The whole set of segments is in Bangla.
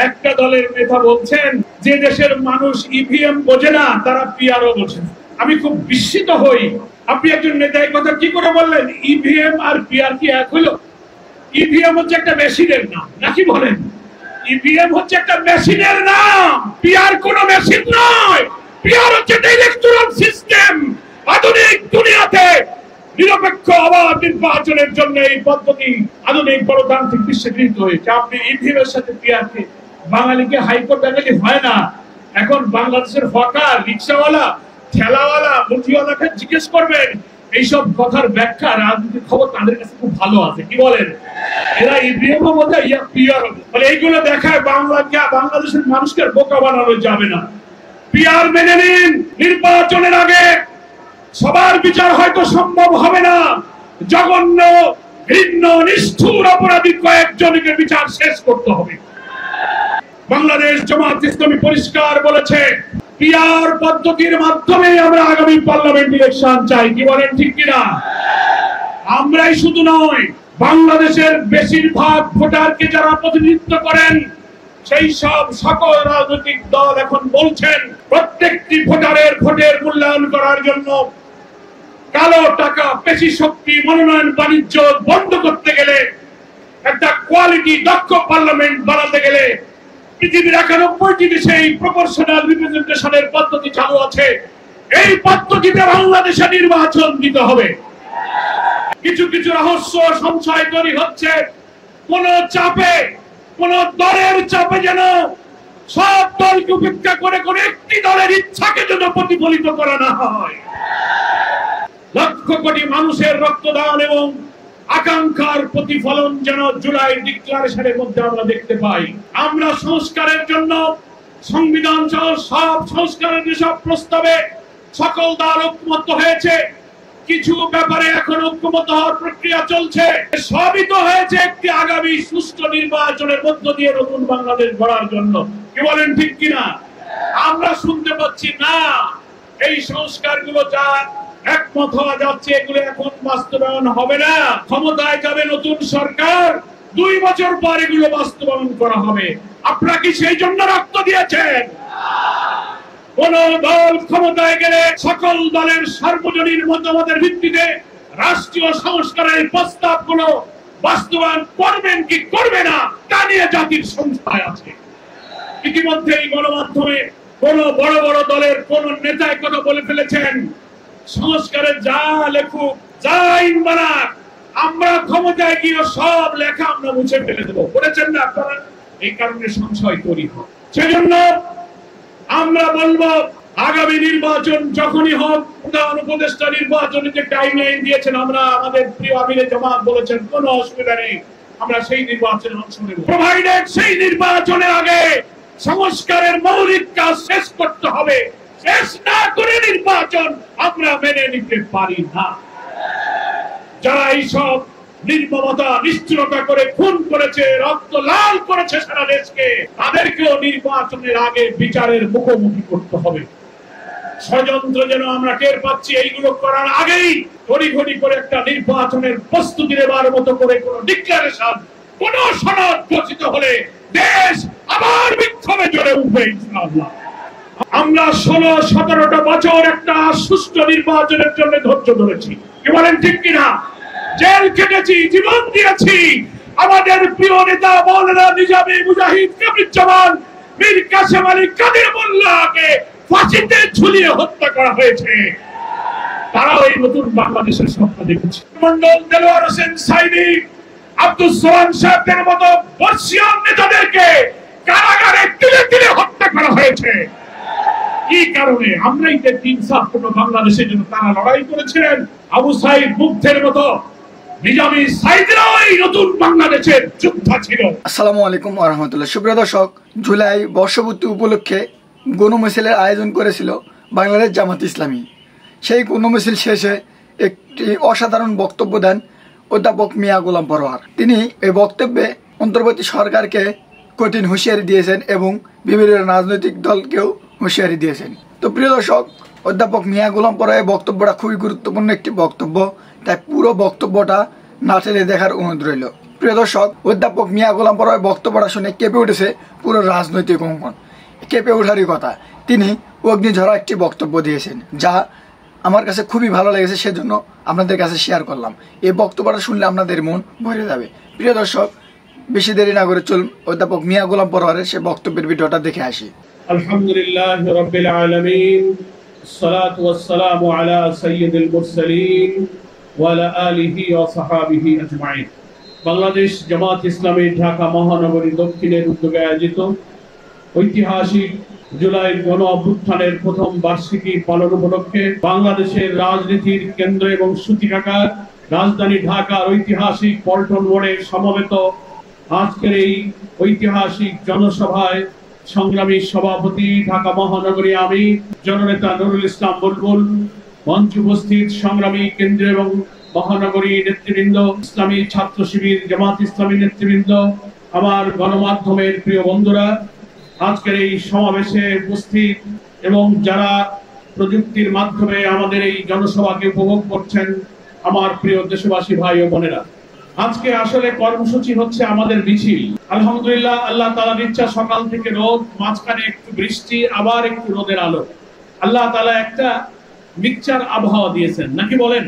একটা দলের নেতা বলছেন যে দেশের মানুষ ইভিএম বোঝে না তারা পিআরও বোঝে না। আমি খুব বিস্মিত হই, আপনি একজন নেতা এই কথা কি করে বললেন? ইভিএম আর পিআর কি এক হলো? ইভিএম হচ্ছে একটা মেশিনের নাম, নাকি বলেন? ইভিএম হচ্ছে একটা মেশিনের নাম, পিআর কোনো মেশিন নয়। পিআর হচ্ছে ইলেকট্রাল সিস্টেম। আধুনিক দুনিয়াতে নিরপেক্ষ অবাধ নির্বাচনের জন্য এই পদ্ধতি আধুনিক গণতান্ত্রিক বিশ্বে গৃহীত হয়েছে। আপনি ইভিএম এর সাথে পিআরকে বাঙালিকে হাইকোর্ট বাঙালি হয় না। এখন বাংলাদেশের হকার, রিক্সাওয়ালা, ঠেলাওয়ালা, মুঠিওয়ালাকে জিজ্ঞেস করবেন এইসব কথার ব্যাখ্যা, রাজনীতির খবর তাদের কাছে খুব ভালো আছে। কি বলেন? এরা ইভিএম বোঝে, ইয়া পিআর বলে। এইগুলো দেখায় বাংলাদেশের মানুষকে বোকা বানানো যাবে না। পিআর মেনে নিন। নির্বাচনের আগে সবার বিচার হয়তো সম্ভব হবে না, জঘন্য ঘৃণ্য নিষ্ঠুর অপরাধী কয়েকজনকে বিচার শেষ করতে হবে। বাংলাদেশ জামাত ইসলামী পরিষ্কার বলেছে, পিআর পদ্ধতির মাধ্যমে আমরা আগামী পার্লামেন্ট ইলেকশন চাই। কি বলেন, ঠিক কিনা? আমরাই শুধু নয়, বাংলাদেশের বেশিরভাগ ভোটারকে যারা প্রতিনিধিত্ব করেন সেই সব সকল রাজনৈতিক দল এখন বলছেন প্রত্যেকটি ভোটারের ভোটের মূল্যায়ন করার জন্য কালো টাকা, পেশি শক্তি, মনোনয়ন বাণিজ্য বন্ধ করতে গেলে, একটা কোয়ালিটি দক্ষ পার্লামেন্ট বানাতে গেলে পৃথিবীর 91টি দেশে এই প্রপোর্শনাল রিপ্রেজেন্টেশনের পদ্ধতি চালু আছে। এই পদ্ধতিতে বাংলাদেশে নির্বাচন দিতে হবে। কিছু কিছু রহস্য সংশয় তৈরি হচ্ছে, কোন চাপে, কোন দলের চাপে যেন সব দলকে উপেক্ষা করে কোন একটি দলের ইচ্ছাকে যেন প্রতিফলিত করা না হয়। লক্ষ কোটি মানুষের রক্তদান এবং আকাঙ্ক্ষার প্রতিফলন যেন জুলাই ডিক্লারেশনের মধ্যে আমরা দেখতে পাই। আমরা সংস্কারের জন্য সংবিধান সহ সব সংস্কারের যেসব প্রস্তাবে সকল দল ঐক্যমত্য হয়েছে, কিছু ব্যাপারে এখন ঐক্যমত হওয়ার প্রক্রিয়া চলছে। সবই তো হয়েছে একটি আগামী সুষ্ঠু নির্বাচনের মধ্য দিয়ে নতুন বাংলাদেশ গড়ার জন্য। কি বলেন, ঠিক কিনা? আমরা শুনতে পাচ্ছি না এই সংস্কারগুলো যা একমত হওয়া যাচ্ছে এগুলো এখন বাস্তবায়ন হবে না। ক্ষমতায় যাবে নতুন সরকার, 2 বছর পর এগুলো বাস্তবায়ন করা হবে। আপনারা কি সেই জন্য রক্ত দিয়েছেন? কোন দল ক্ষমতায় গেলে সকল দলের সার্বজনীন মতামতের ভিত্তিতে রাষ্ট্রীয় সংস্কারের প্রস্তাবগুলো বাস্তবায়ন করবেন কি করবে না তা নিয়ে জাতির সংশয় আছে। ইতিমধ্যেই গণমাধ্যমে কোন বড় বড় দলের কোন নেতা কথা বলে ফেলেছেন, সংস্কারে যা লেখুক, যা আইন বানাক, আমরা ক্ষমতায় গিয়ে সব লেখা আমরা মুছে ফেলে দেবো। বলেছেন না আপনারা? এই কারণে সংশয় তৈরি হয়। সেজন্য আমরা বলবো আগামী নির্বাচন যখনই হোক, প্রধান উপদেষ্টা নির্বাচনে যে টাইমলাইন দিয়েছেন, আমরা আমাদের প্রিয় আমিরে জামাত বলেছেন কোনো অসুবিধা নেই, আমরা সেই নির্বাচনে অংশ নেব, প্রোভাইডেড সেই নির্বাচনের আগে সংস্কারের মৌলিক কাজ শেষ করতে হবে। শেষ না করে নির্বাচন আমরা মেনে নিতে পারি না। যারা এইসব নির্মমতা, নিষ্ঠুরতা করে খুন করেছে, রক্ত লাল করেছে সারা দেশকে, তাদেরকেও নির্বাচনের আগে বিচারের মুখোমুখি করতে হবে। ষড়যন্ত্র যেন আমরা টের পাচ্ছি, এইগুলো করার আগেই তড়িঘড়ি করে একটা নির্বাচনের প্রস্তুতি নেবার মতো করে কোন ডিক্লারেশন, কোন সনদ ঘোষিত হলে দেশ আবার বিক্ষোভে জ্বলে উঠবে ইনশাআল্লাহ। আমরা 16-17টা বছর একটা সুষ্ঠু নির্বাচনের জন্য ধৈর্য ধরেছি। কি বলেন, ঠিক কিনা? জেল কেটেছি, জীবন দিয়েছি। আমাদের প্রিয় নেতা মাওলানা নিজামী মুজাহিদ কামরুজ্জামান মীর কাসেম আলী কাদের মোল্লাকে ফাঁসিতে ঝুলিয়ে হত্যা করা হয়েছে। তারা ওই নতুন বাংলাদেশের স্বপ্ন দেখেছে। মন্ডল, দেলোয়ার হোসেন সাইদি, আব্দুল সোহান সাহেবদের মতো বর্ষীয়ান নেতাদেরকে কারাগারে তিলে তিলে হত্যা করা হয়েছে। কি কারণে? আমরাই যে ইনসাফপূর্ণ বাংলাদেশের জন্য তারা লড়াই করেছিলেন। আবু সাইদ মুগ্ধের মতো নিজামী সাইদরাই নতুন বাংলাদেশের যোদ্ধা ছিল। আসসালামু আলাইকুম ওয়া রাহমাতুল্লাহ। সুপ্রিয় দর্শক, জুলাই বর্ষপূর্তি উপলক্ষে গণমিছিলের আয়োজন করেছিল বাংলাদেশ জামাত ইসলামী। সেই গণমিছিল শেষে একটি অসাধারণ বক্তব্য দেন অধ্যাপক মিয়া গোলাম পরোয়ার। তিনি এই বক্তব্যে অন্তর্বর্তী সরকারকে কঠিন হুঁশিয়ারি দিয়েছেন এবং বিভিন্ন রাজনৈতিক দলকেও হুঁশিয়ারি দিয়েছেন। তো প্রিয় দর্শক, অধ্যাপক মিয়া গোলাম পরোয়ারের বক্তব্যটা খুবই গুরুত্বপূর্ণ একটি বক্তব্য, তাই পুরো বক্তব্যটা না টেনে দেখার অনুরোধ রইল। প্রিয় দর্শক, অধ্যাপক মিয়া গোলাম পরোয়ার বক্তব্যটা শুনে কেঁপে উঠেছে পুরো রাজনৈতিক অঙ্গন। কেঁপে ওঠারই কথা, তিনি অগ্নিঝরা একটি বক্তব্য দিয়েছেন, যা আমার কাছে খুবই ভালো লেগেছে, সেজন্য আপনাদের কাছে শেয়ার করলাম। এই বক্তব্যটা শুনলে আপনাদের মন ভরে যাবে। প্রিয় দর্শক, বেশি দেরি না করে চলুন অধ্যাপক মিয়া গোলাম পরোয়ারের সে বক্তব্যের ভিডিওটা দেখে আসি। আলহামদুলিল্লাহ রাব্বিল আলামিন, আসসালাতু ওয়াসসালামু আলা সাইয়্যিদিল মুরসালিন ওয়া আলা আলিহি ওয়া সাহবিহি আজমাইন। বাংলাদেশ জামাত ইসলামী ঢাকা মহানগরী দক্ষিণের উদ্যোগে আয়োজিত ঐতিহাসিক জুলাই গণ অভ্যুত্থানের প্রথম বার্ষিকী পালন উপলক্ষে বাংলাদেশের রাজনীতির কেন্দ্র এবং সূতিকাগার রাজধানী ঢাকার ঐতিহাসিক পল্টন মোড়ে সমবেত আজকের এই ঐতিহাসিক জনসভায় সংগ্রামী সভাপতি ঢাকা মহানগরী আমি জননেতা নুরুল ইসলাম বুলবুল, মঞ্চ উপস্থিত সংগ্রামী কেন্দ্র এবং মহানগরী নেতৃবৃন্দ, ইসলামী ছাত্র শিবির জামাত ইসলামী নেতৃবৃন্দ, আমার গণমাধ্যমের প্রিয় বন্ধুরা, আজকের এই সমাবেশে উপস্থিত এবং যারা প্রযুক্তির মাধ্যমে আমাদের এই জনসভাকে উপভোগ করছেন, আমার প্রিয় দেশবাসী ভাই ও বোনেরা, আজকে আসলে কর্মসূচি হচ্ছে আমাদের মিছিল। আলহামদুলিল্লাহ, আল্লাহ তাআলার ইচ্ছা, সকাল থেকে রোদ, মাঝখানে একটু বৃষ্টি, আবার একটু রোদের আলো। আল্লাহ তাআলা একটা মিক্সচার আবহাওয়া দিয়েছেন, নাকি বলেন?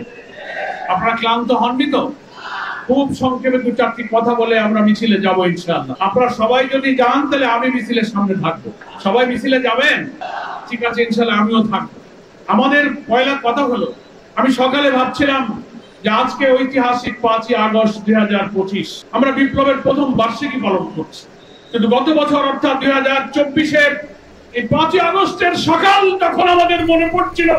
আপনারা ক্লান্ত হননি তো? খুব সংক্ষেপে দু চারটি কথা বলে আমরা মিছিলে যাব ইনশাআল্লাহ। আপনারা সবাই যদি যান তাহলে আমি মিছিলের সামনে থাকবো। সবাই মিছিলে যাবেন? ঠিক আছে, ইনশাআল্লাহ আমিও থাকবো। আমাদের পয়লা কথা হলো, আমি সকালে ভাবছিলাম যে আজকে ঐতিহাসিক 5ই আগস্ট 2025 আমরা বিপ্লবের প্রথম বার্ষিকী পালন করছি, কিন্তু গত বছর অর্থাৎ 2024-এর এই 5ই আগস্টের সকাল তখন আমাদের মনে পড়ছিল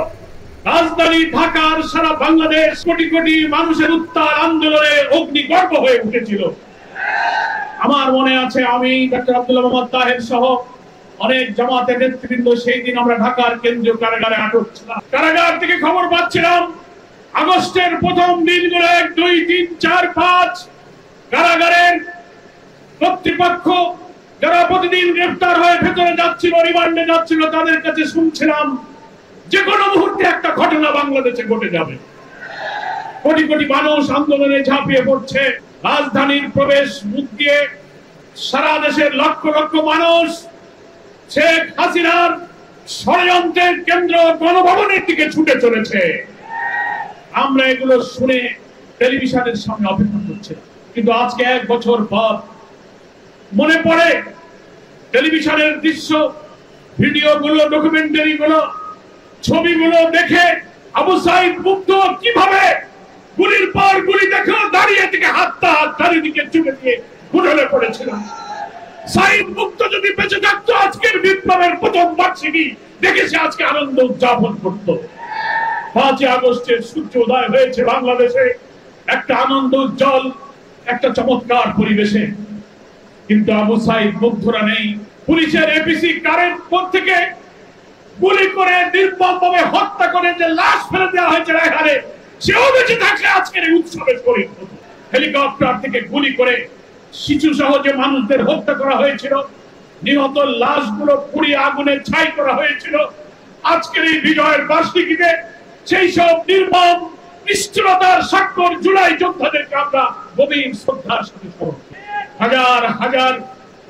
রাজধানী ঢাকার সারা বাংলাদেশ কোটি কোটি মানুষের উত্তাল আন্দোলনে অগ্নিগর্ভ হয়ে উঠেছিল। আমার মনে আছে, আমি ডক্টর আব্দুল্লাহ মোহাম্মদ তাহের সহ অনেক জামাতের নেতৃবৃন্দ সেই দিন আমরা ঢাকার কেন্দ্রীয় কারাগারে আটক ছিলাম। কারাগার থেকে খবর পাচ্ছিলাম আগস্টের প্রথম দিনগুলো 1, 2, 3, 4, 5 কারাগারের কর্তৃপক্ষ যারা প্রতিদিন গ্রেফতার হয়ে ভেতরে যাচ্ছিল, রিমান্ডে যাচ্ছিল, তাদের কাছে শুনছিলাম যে কোনো মুহূর্তে একটা ঘটনা বাংলাদেশে ঘটে যাবে। কোটি কোটি মানুষ আন্দোলনে ঝাঁপিয়ে পড়ছে। রাজধানীর প্রবেশ মুখ দিয়ে সারা দেশের লক্ষ লক্ষ মানুষ শেখ হাসিনার ষড়যন্ত্রের কেন্দ্র গণভবনের দিকে ছুটে চলেছে। আমরা এগুলো শুনে টেলিভিশনের সামনে অপেক্ষা করছি, কিন্তু আজকে 1 বছর পর মনে পড়ে টেলিভিশনের দৃশ্য, ভিডিওগুলো, ডকুমেন্টারিগুলো, ছবিগুলো দেখে আবু সাইদ মুগ্ধ কিভাবে গুলির পর গুলি দেখে দাঁড়িয়ে থেকে হাত চারিদিকে চুপে দিয়ে উঠে পড়েছিল। সাইদ মুগ্ধ যদি বেঁচে থাকতো আজকের বিপ্লবের প্রথম বার্ষিকী দেখেছে আজকে আনন্দ উদযাপন করত। 5ই আগস্টের সূর্য উদয় হয়েছে বাংলাদেশে একটা আনন্দ উজ্জ্বল, একটা চমৎকার পরিবেশে, কিন্তু আবু সাইদ মুগ্ধরা নেই। পুলিশের এপিসি কারের পর থেকে গুলি করে নির্মমভাবে হত্যা করে যে লাশ ফেলে দেওয়া হয়েছে এখানে, সেও বেঁচে থাকলে আজকের এই উৎসবে শরীর হতো। হেলিকপ্টার থেকে গুলি করে শিশু সহ যে মানুষদের হত্যা করা হয়েছিল, নিহত লাশগুলো পুড়িয়ে আগুনে ছাই করা হয়েছিল, আজকের এই বিজয়ের বার্ষিকীতে সেই সব নির্মম নিষ্ঠুরতার স্বাক্ষর জুলাই যোদ্ধাদেরকে আমরা গভীর শ্রদ্ধার সাথে স্মরণ করি। হাজার হাজার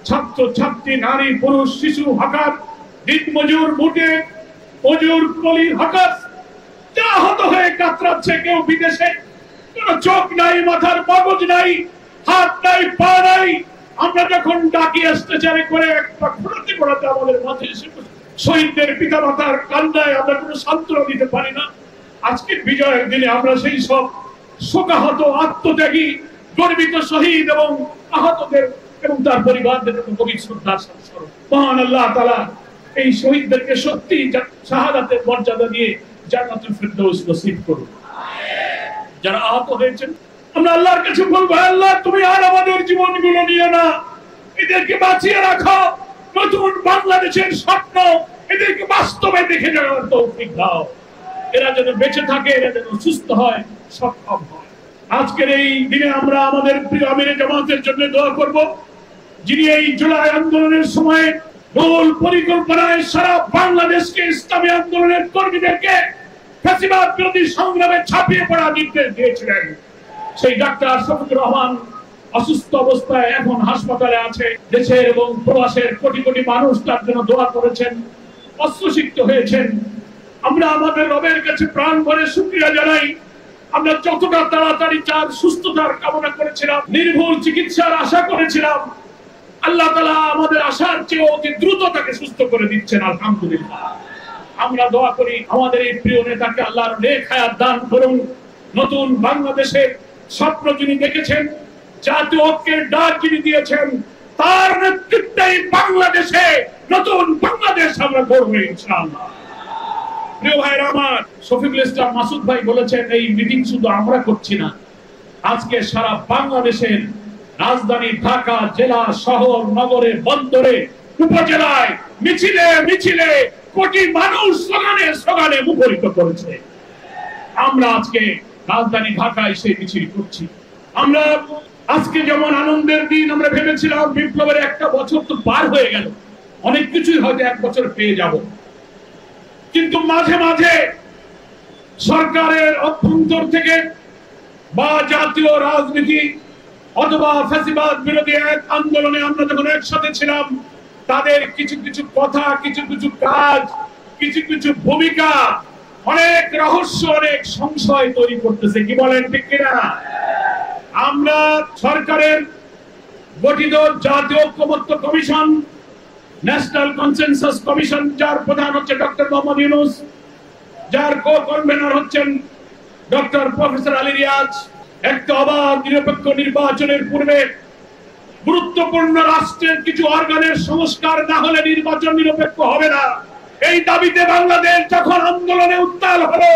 ছাত্র ছাত্রী, নারী পুরুষ, শিশু, হকার, দিনমজুর, মুটে মজুর, কলির হকার যা আহত হয়ে কাতরাচ্ছে, কেউ বিদেশে, কোন চোখ নাই, মাথার মগজ নাই, হাত নাই, পা নাই। আমরা যখন ডাকি স্টেশনে করে একটা ঘোরাতে ঘোরাতে আমাদের মাঝে এসে শহীদদের পিতা মাতার কান্নায় আমরা কোনো সান্ত্বনা দিতে পারি না। আজকের বিজয়ের দিনে আমরা সেই সব শোকাহত, আত্মত্যাগী, গর্বিত শহীদ এবং আহতদের এবং তার পরিবারদের গভীর শ্রদ্ধার সাথে স্মরণ। মহান আল্লাহ তাআলা এই শহীদদেরকে সত্যি শাহাদাতের মর্যাদা দিয়ে জান্নাতুল ফিরদৌস নসিব করুন। যারা আহত হয়েছেন আমরা আল্লাহর কাছে বলবো, আল্লাহ তুমি আর আমাদের জীবনগুলো নিয়ে না, এদেরকে বাঁচিয়ে রাখো। নতুন বাংলাদেশের স্বপ্ন এদেরকে বাস্তবে দেখে যাওয়ার তৌফিক দাও। এরা যেন বেঁচে থাকে, এরা যেন সুস্থ হয়, সক্ষম হয়। আজকের এই দিনে আমরা আমাদের প্রিয় আমিরে জামাতের জন্য দোয়া করব, যিনি এই জুলাই আন্দোলনের সময় মূল পরিকল্পনায় সারা বাংলাদেশকে ইসলামী আন্দোলনের কর্মীদেরকে ফ্যাসিবাদ বিরোধী সংগ্রামে ছাপিয়ে পড়া নির্দেশ দিয়েছিলেন। সেই ডাক্তার শফিকুর রহমান অসুস্থ অবস্থায় এখন হাসপাতালে আছে। দেশের এবং প্রবাসের কোটি কোটি মানুষ তার জন্য দোয়া করেছেন, অস্ত্রসিক্ত হয়েছেন। আমরা আমাদের রবের কাছে প্রাণ ভরে শুকরিয়া জানাই। আমরা যতটা তাড়াতাড়ি তার সুস্থতার কামনা করেছিলাম, নির্ভুল চিকিৎসার আশা করেছিলাম, আল্লাহ তাআলা আমাদের আশার চেয়ে অতি দ্রুত তাকে সুস্থ করে দিচ্ছেন, আলহামদুলিল্লাহ। আমরা দোয়া করি আমাদের এই প্রিয় নেতাকে আল্লাহর নেক হায়াত দান করুন। নতুন বাংলাদেশের স্বপ্ন যিনি দেখেছেন, জাতীয় ঐক্যের ডাক যিনি দিয়েছেন, তার নেতৃত্বেই বাংলাদেশে নতুন বাংলাদেশ আমরা গড়ব ইনশাআল্লাহ। প্রিয় ভাইরা আমার, শফিকুল ইসলাম মাসুদ ভাই বলেছেন এই মিটিং শুধু আমরা করছি না, আজকে সারা বাংলাদেশের রাজধানী ঢাকা, জেলা, শহর, নগরে, বন্দরে, উপজেলায় মিছিলে মিছিলে কোটি মানুষ স্লোগানে স্লোগানে মুখরিত করেছে। আমরা আজকে রাজধানী ঢাকায় সেই মিছিল করছি। আমরা আজকে যেমন আনন্দের দিন, আমরা ভেবেছিলাম বিপ্লবের একটা বছর তো পার হয়ে গেল, অনেক কিছুই হয়তো এক বছর পেয়ে যাব, কিন্তু মাঝে মাঝে সরকারের অভ্যন্তর থেকে বা জাতীয় রাজনীতি অথবা ফ্যাসিবাদ বিরোধী এক আন্দোলনে আমরা যখন একসাথে ছিলাম, তাদের কিছু কিছু কথা, কিছু কিছু কাজ, কিছু কিছু ভূমিকা অনেক রহস্য, অনেক সংশয় তৈরি করতেছে। কি বলেন, ঠিক কিনা? আমরা সরকারের গঠিত জাতীয় ঐক্যমত্য কমিশন, ন্যাশনাল কনসেনসাস কমিশন, যার প্রধান হচ্ছে ডক্টর মোহাম্মদ ইউনূস, যার কো-কনভেনর হচ্ছেন ডক্টর প্রফেসর আলী রিয়াজ, একটা অবাধ নিরপেক্ষ নির্বাচনের পূর্বে গুরুত্বপূর্ণ রাষ্ট্রের কিছু অর্গানের সংস্কার না হলে নির্বাচন নিরপেক্ষ হবে না, এই দাবিতে বাংলাদেশ যখন আন্দোলনে উত্তাল হলো,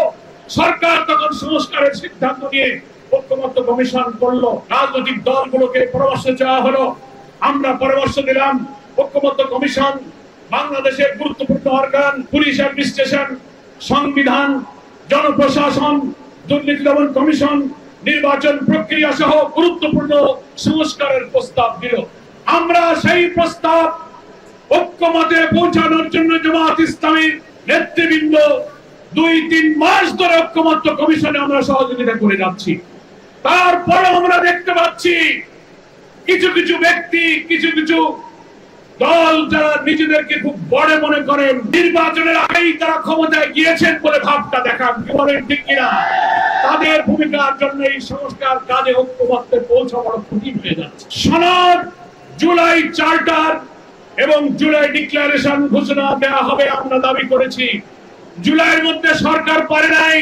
সরকার তখন সংস্কারের সিদ্ধান্ত নিয়ে ঐক্যমত্য কমিশন করলো। রাজনৈতিক দলগুলোকে পরামর্শ চাওয়া হলো, আমরা পরামর্শ দিলাম। ঐক্যমত্য কমিশন বাংলাদেশের গুরুত্বপূর্ণ অর্গান, পুলিশ অ্যাডমিনিস্ট্রেশন, সংবিধান, জনপ্রশাসন, দুর্নীতি দমন কমিশন, নির্বাচন প্রক্রিয়া সহ গুরুত্বপূর্ণ সংস্কারের প্রস্তাব দিল। আমরা সেই প্রস্তাব ঐক্যমতে পৌঁছানোর জন্য জামাত ইসলামীর নেতৃবৃন্দ 2-3 মাস ধরে ঐক্যমত্য কমিশনে আমরা সহযোগিতা করে যাচ্ছি। তারপরে আমরা দেখতে পাচ্ছি কিছু কিছু ব্যক্তি, কিছু কিছু দল যারা নিজেদেরকে খুব বড় মনে করেন, নির্বাচনের আগেই তারা ক্ষমতায় গিয়েছেন বলে ভাবটা দেখান। কি বলেন, ঠিক কিনা? তাদের ভূমিকার জন্য এই সংস্কার কাজে ঐক্যমত্যে পৌঁছা বড় কঠিন হয়ে যাচ্ছে। সনদ, জুলাই চার্টার এবং জুলাই ডিক্লারেশন ঘোষণা দেওয়া হবে আমরা দাবি করেছি। জুলাইয়ের মধ্যে সরকার পারে নাই।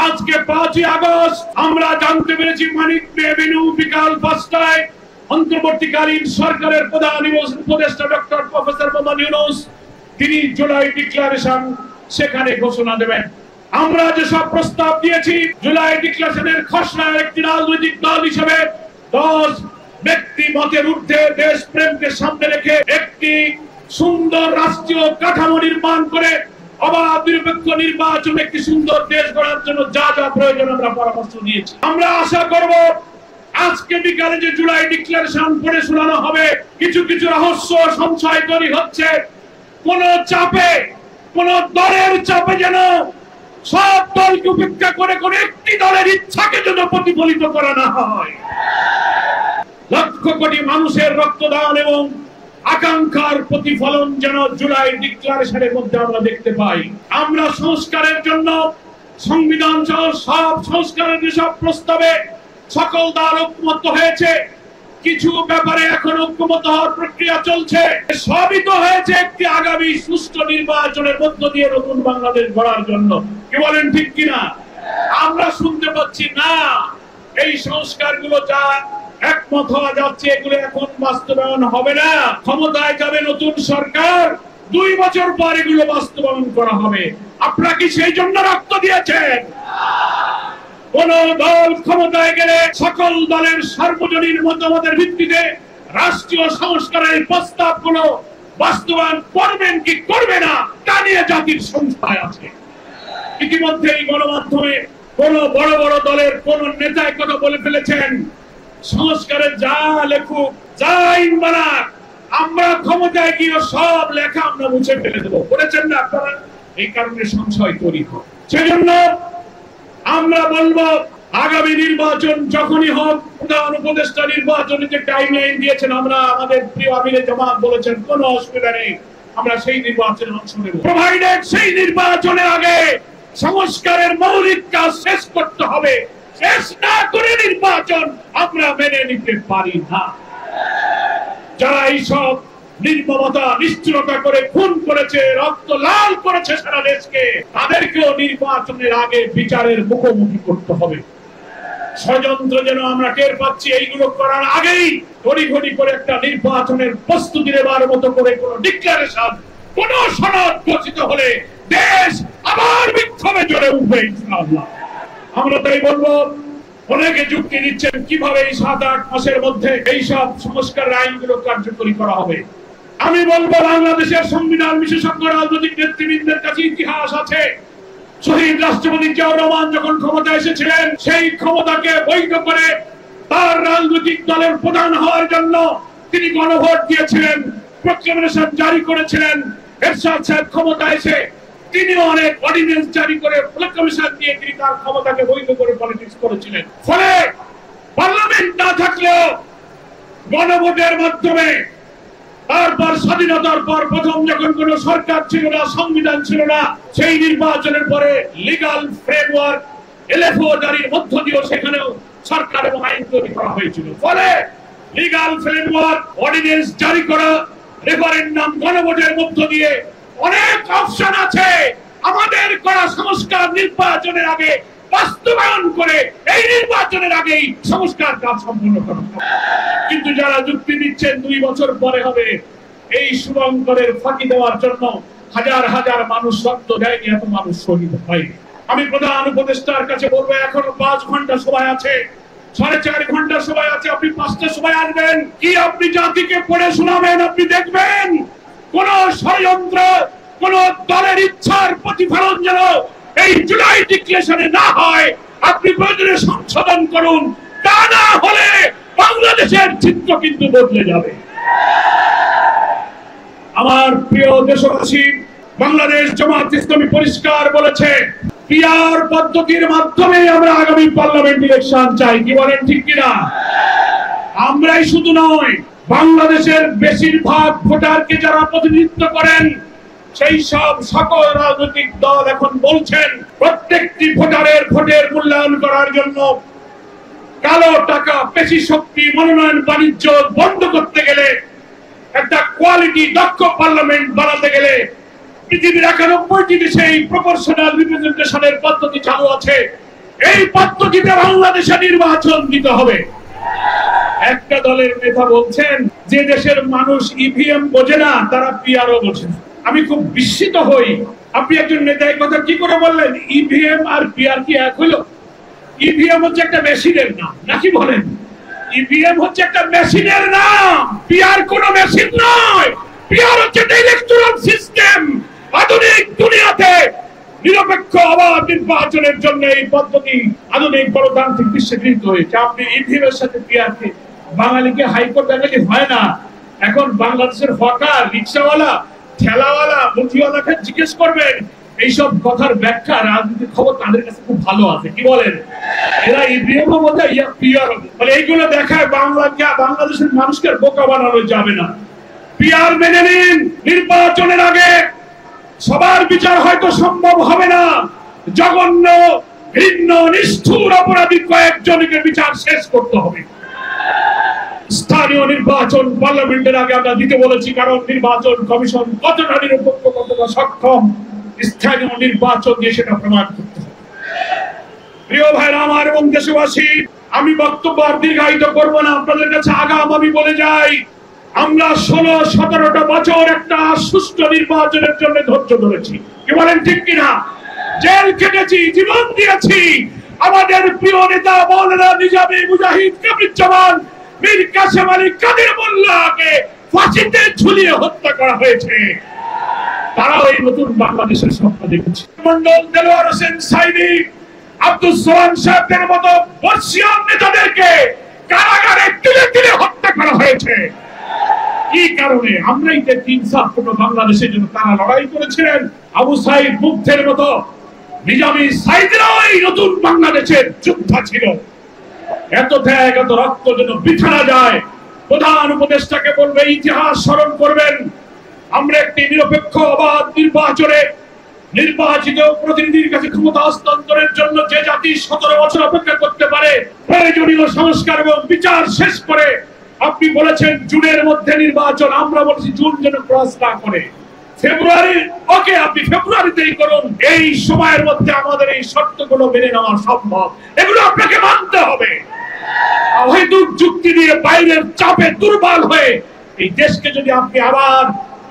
আজকে 5ই আগস্ট আমরা জানতে পেরেছি মানিক এভিনিউ বিকাল 5টায় অন্তর্বর্তীকালীন সরকারের প্রধান উপদেষ্টা ডক্টর প্রফেসর মোহাম্মদ ইউনূস তিনি জুলাই ডিক্লারেশন সেখানে ঘোষণা দেবেন। আমরা যে সব প্রস্তাব দিয়েছি, জুলাই ডিক্লারেশনের খসড়া একটি রাজনৈতিক দল হিসেবে 10 ব্যক্তি মতের ঊর্ধ্বে দেশপ্রেমকে সামনে রেখে একটি সুন্দর রাষ্ট্রীয় কাঠামো নির্মাণ করে অবাধ নিরপেক্ষ নির্বাচন, একটি সুন্দর দেশ গড়ার জন্য যা যা প্রয়োজন আমরা পরামর্শ দিয়েছি। আমরা আশা করব আজকে বিকালে যে জুলাই ডিক্লারেশন পড়ে শোনানো হবে, কিছু কিছু রহস্য সংশয় তৈরি হচ্ছে, কোন চাপে, কোন দলের চাপে যেন সব দলকে উপেক্ষা করে কোন একটি দলের ইচ্ছাকে যেন প্রতিফলিত করা না হয়। লক্ষ কোটি মানুষের রক্তদান এবং আকাঙ্ক্ষার প্রতিফলন যেন জুলাই ডিক্লারেশনের মধ্যে আমরা দেখতে পাই। আমরা সংস্কারের জন্য সংবিধান সহ সব সংস্কারের যেসব প্রস্তাবে সকল দল ঐক্যমত্য হয়েছে, কিছু ব্যাপারে এখন ঐক্যমত্য হওয়ার প্রক্রিয়া চলছে। সবই তো হয়েছে একটি আগামী সুষ্ঠু নির্বাচনের মধ্য দিয়ে নতুন বাংলাদেশ গড়ার জন্য। কি বলেন, ঠিক কিনা? আমরা শুনতে পাচ্ছি না এই সংস্কারগুলো যা একমত হওয়া যাচ্ছে এগুলো এখন বাস্তবায়ন হবে না। ক্ষমতায় যাবে নতুন সরকার, 2 বছর পর এগুলো বাস্তবায়ন করা হবে। আপনারা কি সেই জন্য রক্ত দিয়েছেন? কোন দল ক্ষমতায় গেলে সকল দলের সার্বজনীন মতামতের ভিত্তিতে রাষ্ট্রীয় সংস্কারের প্রস্তাবগুলো বাস্তবায়ন করবেন কি করবে না তা নিয়ে জাতির সংশয় আছে। ইতিমধ্যে এই গণমাধ্যমে কোন বড় বড় দলের কোন নেতা কথা বলে ফেলেছেন, সংস্কারে যা লেখুক, যা আইন বানাক, আমরা ক্ষমতায় গিয়ে সব লেখা আমরা মুছে ফেলে দেবো, বলেছেন না আপনারা? এই কারণে সংশয় তৈরি হয়। সেজন্য আমরা বলবো আগামী নির্বাচন যখনই হোক, প্রধান উপদেষ্টা নির্বাচনে যে টাইমলাইন দিয়েছেন, আমরা আমাদের প্রিয় আমিরে জামাত বলেছেন কোনো অসুবিধা নেই, আমরা সেই নির্বাচনে অংশ নেব, প্রোভাইডেড সেই নির্বাচনের আগে সংস্কারের মৌলিক কাজ শেষ করতে হবে। শেষ না করে নির্বাচন আমরা মেনে নিতে পারি না। যারা এইসব নির্মমতা নিষ্ঠুরতা করে খুন করেছে, রক্ত লাল করেছে সারা দেশকে, তাদেরকেও নির্বাচনের আগে বিচারের মুখোমুখি করতে হবে। ষড়যন্ত্র যেন আমরা টের পাচ্ছি, এইগুলো করার আগেই তড়িঘড়ি করে একটা নির্বাচনের প্রস্তুতি নেবার মতো করে কোন ডিক্লারেশন, কোন সনদ ঘোষিত হলে দেশ আবার বিক্ষোভে জ্বলে উঠবে ইনশাআল্লাহ। আমরা তাই বলবো, অনেকে যুক্তি দিচ্ছেন কিভাবে এই 7-8 মাসের মধ্যে এই সব সংস্কার আইনগুলো কার্যকরী করা হবে। আমি বলবো, বাংলাদেশের সংবিধান বিশেষজ্ঞ রাজনৈতিক নেতৃবৃন্দের কাছে ইতিহাস আছে। শহীদ রাষ্ট্রপতি জিয়াউর রহমান যখন ক্ষমতা এসেছিলেন, সেই ক্ষমতাকে বৈধ করে তার রাজনৈতিক দলের প্রধান হওয়ার জন্য তিনি গণভোট দিয়েছিলেন, প্রক্লেমেশন জারি করেছিলেন। এরশাদ সাহেব ক্ষমতা এসে তিনি অনেক অর্ডিন্যান্স জারি করে প্রক্লেমেশন দিয়ে তিনি তার ক্ষমতাকে বৈধ করে পলিটিক্স করেছিলেন। ফলে পার্লামেন্ট না থাকলেও গণভোটের মাধ্যমে, তারপর স্বাধীনতার পর প্রথম যখন কোন সরকার ছিল না, সংবিধান ছিল না, সেই নির্বাচনের পরে লিগাল ফ্রেমওয়ার্ক এলএফও জারির মধ্য দিয়েও সেখানেও সরকার এবং আইন তৈরি করা হয়েছিল। ফলে লিগাল ফ্রেমওয়ার্ক, অর্ডিন্যান্স জারি করা, রেফারেন্ডাম, গণভোটের মধ্য দিয়ে অনেক অপশন আছে। আমাদের করা সংস্কার নির্বাচনের আগে বাস্তবায়ন করে এই নির্বাচনের আগেই সংস্কার কাজ সম্পন্ন করা হবে। কিন্তু যারা যুক্তি দিচ্ছেন 2 বছর পরে হবে, এই শুভঙ্করের ফাঁকি দেওয়ার জন্য হাজার হাজার মানুষ রক্ত দেয়নি, এত মানুষ শহীদ হয়নি। আমি প্রধান উপদেষ্টার কাছে বলবো, এখনো 5 ঘন্টা সময় আছে, 4.5 ঘন্টা সময় আছে, আপনি 5টা সময় আসবেন, কি আপনি জাতিকে পড়ে শোনাবেন? আপনি দেখবেন কোন ষড়যন্ত্র, কোন দলের ইচ্ছার প্রতিফলন যেন এই জুলাই ডিক্লারেশনে না হয়। আপনি প্রয়োজনে সংশোধন করুন, তা না হলে বাংলাদেশের চিত্র কিন্তু বদলে যাবে। আমার প্রিয় দেশবাসী, বাংলাদেশ জামাত ইসলামী পরিষ্কার বলেছে, পিআর পদ্ধতির মাধ্যমে আমরা আগামী পার্লামেন্ট ইলেকশন চাই। কি বলেন, ঠিক কিনা? আমরাই শুধু নয়, বাংলাদেশের বেশিরভাগ ভোটারকে যারা প্রতিনিধিত্ব করেন, সেই সব সকল রাজনৈতিক দল এখন বলছেন প্রত্যেকটি ভোটারের ভোটের মূল্যায়ন করার জন্য কালো টাকা, পেশি শক্তি, মনোনয়ন বাণিজ্য বন্ধ করতে গেলে, একটা কোয়ালিটি দক্ষ পার্লামেন্ট বানাতে গেলে পৃথিবীর 91টি দেশে এই প্রপোর্শনাল রিপ্রেজেন্টেশনের পদ্ধতি চালু আছে। এই পদ্ধতিতে বাংলাদেশে নির্বাচন দিতে হবে। একটা দলের নেতা বলছেন যে দেশের মানুষ ইভিএম বোঝে না, তারা পিআরও বোঝে না। আমি খুব বিস্মিত হই, আপনি একজন নেতা এই কথা কি করে বললেন? ইভিএম আর পিআর কি এক হলো? ইভিএম হচ্ছে একটা মেশিনের নাম, নাকি বলেন? ইভিএম হচ্ছে একটা মেশিনের নাম, পিআর কোনো মেশিন নয়। পিআর হচ্ছে ইলেকট্রাল সিস্টেম। আধুনিক দুনিয়াতে নিরপেক্ষ অবাধ নির্বাচনের জন্য এই পদ্ধতি আধুনিক গণতান্ত্রিক বিশ্বে গৃহীত হয়েছে। আপনি ইভিএম এর সাথে পিআরকে, বাঙালিকে হাইকোর্ট দেখালে হয় না। এখন বাংলাদেশের হকার, রিক্সাওয়ালা, ঠেলাওয়ালা, মুঠিওয়ালাকে জিজ্ঞেস করবেন, এইসব কথার ব্যাখ্যা রাজনীতির খবর তাদের কাছে খুব ভালো আছে। কি বলেন? এরা ইভিএম বলতে পিআর বলে, এইগুলো দেখায় বাংলাদেশের মানুষকে বোকা বানানো যাবে না। পিআর মেনে নিন। নির্বাচনের আগে সবার বিচার হয়তো সম্ভব হবে না, জঘন্য, ঘৃণ্য, নিষ্ঠুর অপরাধী কয়েকজনকে বিচার শেষ করতে হবে। স্থানীয় নির্বাচন পার্লামেন্টের আগে আমরা দিতে বলেছি, কারণ নির্বাচন কমিশন কতটা নিরপেক্ষ, কতটা সক্ষম স্থানীয় নির্বাচন দিয়ে সেটা প্রমাণ করতে হবে। প্রিয় ভাইরা আমার এবং দেশবাসী, আমি বক্তব্য আর দীর্ঘায়িত করবো না, আপনাদের কাছে আগাম আমি বলে যাই, আমরা 16-17টা বছর একটা সুষ্ঠু নির্বাচনের জন্য ধৈর্য ধরেছি। কি বলেন, ঠিক কিনা? জেল কেটেছি, জীবন দিয়েছি। আমাদের প্রিয় নেতা মৌলানা নিজামী মুজাহিদ কামরুজ্জামান, মীর কাসেম আলী কাদের মোল্লাকে ফাঁসিতে ঝুলিয়ে হত্যা করা হয়েছে। তারাও এই নতুন বাংলাদেশের স্বপ্ন দেখেছে। মন্ডল, দেলোয়ার হোসেন সাইদি, আব্দুল সোহান সাহেবদের মতো বর্ষীয়ান নেতাদেরকে কারাগারে তিলে তিলে হত্যা করা হয়েছে। কি কারণে? আমরাই যে ইনসাফপূর্ণ বাংলাদেশের জন্য তারা লড়াই করেছিলেন। আবু সাইদ মুগ্ধের মতো নিজামী সাইদরাই নতুন বাংলাদেশের যোদ্ধা ছিল। এত ত্যাগ এত রক্ত যেন বৃথা না যায়। প্রধান উপদেষ্টাকে বলবে ইতিহাস স্মরণ করবেন। আমরা একটি নিরপেক্ষ অবাধ নির্বাচনে নির্বাচিত প্রতিনিধির কাছে ক্ষমতা হস্তান্তরের জন্য যে জাতি 17 বছর অপেক্ষা করতে পারে, প্রয়োজনীয় সংস্কার এবং বিচার শেষ করে আপনি বলেছেন জুনের মধ্যে নির্বাচন, আমরা বলছি জুন যেন ক্রস না করে ফেব্রুয়ারি, ওকে আপনি ফেব্রুয়ারিতেই করুন। এই সময়ের মধ্যে আমাদের এই শর্তগুলো মেনে নেওয়া সম্ভব, এগুলো আপনাকে মানতে হবে। অহেতুক যুক্তি দিয়ে বাইরের চাপে দুর্বল হয়ে এই দেশকে যদি আপনি আবার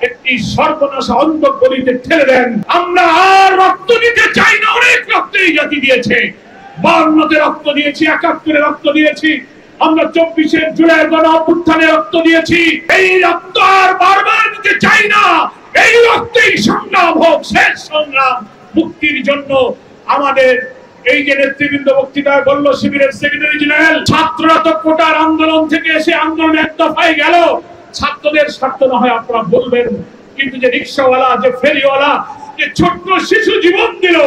একটি সর্বনাশ অন্ধকারে ঠেলে দেন, আমরা আর রক্ত দিতে চাই না। অনেক রক্ত এই জাতি দিয়েছে, 52-তে রক্ত দিয়েছি, 71-এ রক্ত দিয়েছি, আমরা 24-এর জুলাই গণ অভ্যুত্থানে রক্ত দিয়েছি। এই রক্ত আর বারবার দিতে চাই না। এই রক্তেই সংগ্রাম হোক, শেষ সংগ্রাম মুক্তির জন্য। আমাদের এই যে নেতৃবৃন্দ বক্তৃতায় বলল, শিবিরের সেক্রেটারি জেনারেল, ছাত্ররা তো কোটার আন্দোলন থেকে এসে আন্দোলন এক দফায় গেল। ছাত্রদের স্বার্থ না হয় আপনারা বলবেন, কিন্তু যে রিক্সাওয়ালা, যে ফেরিওয়ালা, যে ছোট্ট শিশু জীবন দিল,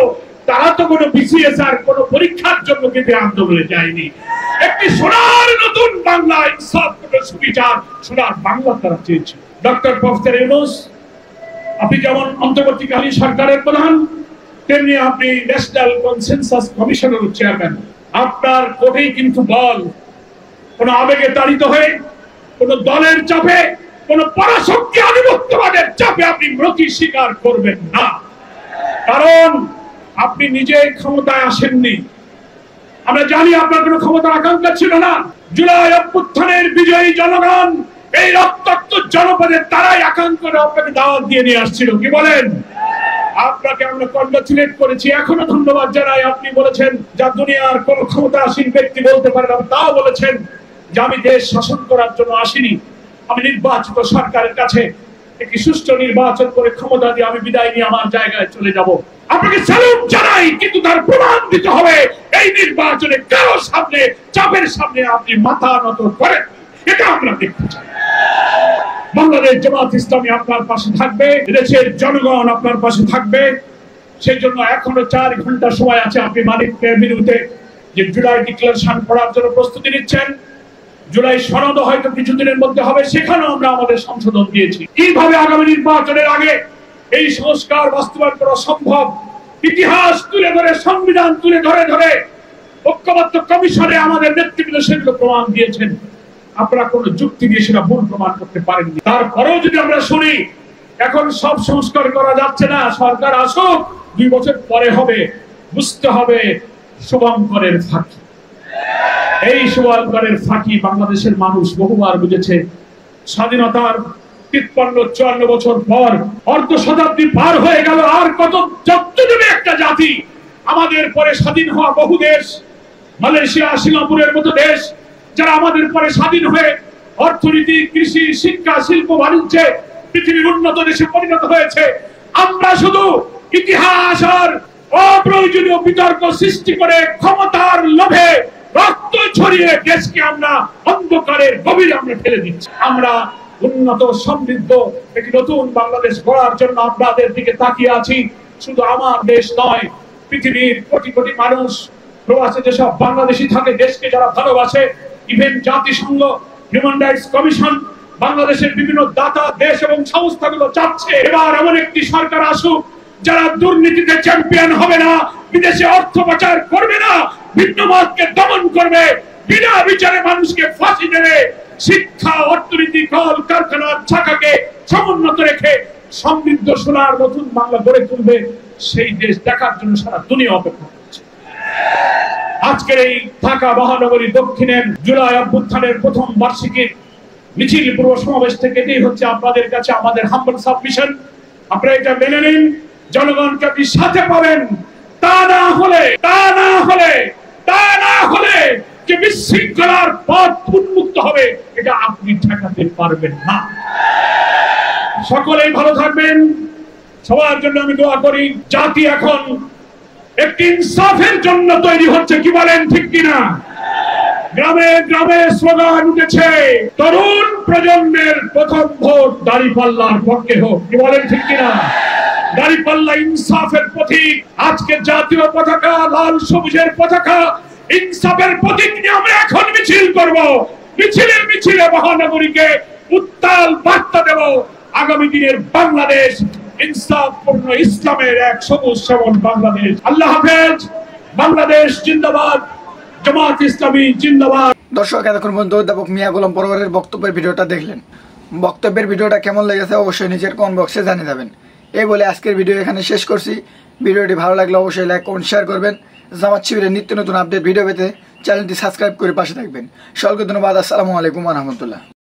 তারা তো কোনো বিসিএস আর কোনো পরীক্ষার জন্য কিন্তু আন্দোলনে যায়নি। একটি সোনার নতুন বাংলা, ইনসাফ, সুবিচার, সোনার বাংলা তারা চেয়েছে। ডক্টর প্রফেসর ইউনূস, আপনি যেমন অন্তর্বর্তীকালীন সরকারের প্রধান, তেমনি আপনি ন্যাশনাল কনসেনসাস কমিশনের চেয়ারম্যান। আপনার কোটেই কিন্তু বল, কোন আবেগে তাড়িত হয়ে, কোন দলের চাপে, কোন পরাশক্তি আধিপত্যবাদের চাপে আপনি মৃত্যু স্বীকার করবেন না। কারণ আপনি নিজে ক্ষমতায় আসেননি। আমরা জানি আপনার কোনো ক্ষমতার আকাঙ্ক্ষা ছিল না। জুলাই অভ্যুত্থানের বিজয়ী জনগণ, এই রক্তাক্ত জনপদের তারাই আকাঙ্ক্ষা আপনাকে দাওয়াত দিয়ে নিয়ে আসছিল। কি বলেন? আপনাকে আমরা কংগ্রাচুলেট করেছি, এখনো ধন্যবাদ জানাই। আপনি বলেছেন যা দুনিয়ার কোন ক্ষমতাসীন ব্যক্তি বলতে পারেন, তাও বলেছেন যে আমি দেশ শাসন করার জন্য আসিনি, আমি নির্বাচিত সরকারের কাছে একটি সুষ্ঠু নির্বাচন করে ক্ষমতা দিয়ে আমি বিদায় নিয়ে আমার জায়গায় চলে যাব। আপনাকে স্যালুট জানাই, কিন্তু তার প্রমাণ দিতে হবে। এই নির্বাচনে কারো সামনে, চাপের সামনে আপনি মাথা নত করেন, এটা আমরা দেখতে চাই। বাংলাদেশ জামাত ইসলামী আপনার পাশে থাকবে, দেশের জনগণ আপনার পাশে থাকবে। সেই জন্য এখনো 4 ঘন্টা সময় আছে। আপনি মানিক বিরুদ্ধে যে জুলাই ডিক্লারেশন করার জন্য প্রস্তুতি নিচ্ছেন, জুলাই সনদ হয়তো কিছুদিনের মধ্যে হবে, সেখানেও আমরা আমাদের সংশোধন দিয়েছি। কিভাবে আগামী নির্বাচনের আগে এই সংস্কার বাস্তবায়ন করা সম্ভব, ইতিহাস তুলে ধরে, সংবিধান তুলে ধরে ঐক্যবদ্ধ কমিশনে আমাদের নেতৃবৃন্দ সেগুলো প্রমাণ দিয়েছেন। আপনারা কোন যুক্তি দিয়ে সেটা ভুল প্রমাণ করতে পারেননি। তারপরেও যদি আমরা শুনি এখন সব সংস্কার করা যাচ্ছে না, সরকার আসুক, 2 বছর পরে হবে, বুঝতে হবে শুভঙ্করের ফাঁকি। এই শুভঙ্করের ফাঁকি বাংলাদেশের মানুষ বহুবার বুঝেছে। স্বাধীনতার 53-54 বছর পর, অর্ধ শতাব্দী পার হয়ে গেল, আর কত যত্ন দেবে একটা জাতি? আমাদের পরে স্বাধীন হওয়া বহু দেশ, মালয়েশিয়া, সিঙ্গাপুরের মতো দেশ, যারা আমাদের পরে স্বাধীন হয়ে অর্থনীতি, কৃষি, শিক্ষা, শিল্প, বাণিজ্যে পৃথিবীর উন্নত দেশে পরিণত হয়েছে। আমরা শুধু ইতিহাস আর অপ্রয়োজনীয় বিতর্ক সৃষ্টি করে ক্ষমতার লোভে রক্ত ছড়িয়ে দেশকে আমরা অন্ধকারের গভীরে আমরা ফেলে দিচ্ছি। আমরা উন্নত সমৃদ্ধ একটি নতুন বাংলাদেশ গড়ার জন্য আপনাদের দিকে তাকিয়ে আছি। শুধু আমার দেশ নয়, পৃথিবীর কোটি কোটি মানুষ, প্রবাসে যেসব বাংলাদেশি থাকে, দেশকে যারা ভালোবাসে, ইভেন জাতিসংঘ, হিউম্যান রাইটস কমিশন, বাংলাদেশের বিভিন্ন দাতা দেশ এবং সংস্থাগুলো চাচ্ছে এবার এমন একটি সরকার আসুক যারা দুর্নীতিতে চ্যাম্পিয়ন হবে না, বিদেশে অর্থ পাচার করবে না, ভিন্নমতকে দমন করবে, বিনা বিচারে মানুষকে ফাঁসি দেবে, শিক্ষা, অর্থনীতি, কল কারখানার শাখাকে সমুন্নত রেখে সমৃদ্ধ সোনার নতুন বাংলা গড়ে তুলবে। সেই দেশ দেখার জন্য সারা দুনিয়া অপেক্ষা করছে। আজকের এই ঢাকা মহানগরী দক্ষিণের জুলাই অভ্যুত্থানের প্রথম বার্ষিকীর মিছিল পূর্ব সমাবেশ থেকে এটাই হচ্ছে আপনাদের কাছে আমাদের হাম্বল সাবমিশন। আপনারা এটা মেনে নিন, জনগণকে আপনি সাথে পাবেন। তা না হলে যে বিশৃঙ্খলার পথ উন্মুক্ত হবে, এটা আপনি ঠেকাতে পারবেন না। সকলেই ভালো থাকবেন, সবার জন্য আমি দোয়া করি। জাতি এখন একটি ইনসাফের জন্য তৈরি হচ্ছে, কি বলেন ঠিক কিনা? গ্রামে গ্রামে স্লোগান উঠেছে, তরুণ প্রজন্মের প্রথম ভোট দাঁড়িপাল্লার পক্ষে হোক, কি বলেন ঠিক কিনা? দাঁড়িপাল্লা ইনসাফের প্রতীক। আজকে জাতীয় পতাকা লাল সবুজের পতাকা ইনসাফের প্রতীক নিয়ে আমরা এখন মিছিল করব। মিছিলে মহানগরীকে উত্তাল বার্তা দেব, আগামী দিনের বাংলাদেশ ইনসাফপূর্ণ ইসলামের এক সবুজ শ্যামল বাংলাদেশ। আল্লাহ হাফেজ। বাংলাদেশ জিন্দাবাদ, জামাত ইসলামী জিন্দাবাদ। দর্শক, এতক্ষণ পর্যন্ত অধ্যাপক মিয়া গোলাম পরোয়ারের বক্তব্যের ভিডিওটা দেখলেন। বক্তব্যের ভিডিওটা কেমন লেগেছে অবশ্যই নিচের কমেন্ট বক্সে জানিয়ে দেবেন। এই বলে আজকের ভিডিও এখানে শেষ করছি। ভিডিওটি ভালো লাগলে অবশ্যই লাইক কমেন্ট শেয়ার করবেন। জামাত শিবিরের নিত্য নতুন আপডেট ভিডিও পেতে চ্যানেলটি সাবস্ক্রাইব করে পাশে থাকবেন। সকলকে ধন্যবাদ। আসসালামু আলাইকুম ওয়া রাহমাতুল্লাহ।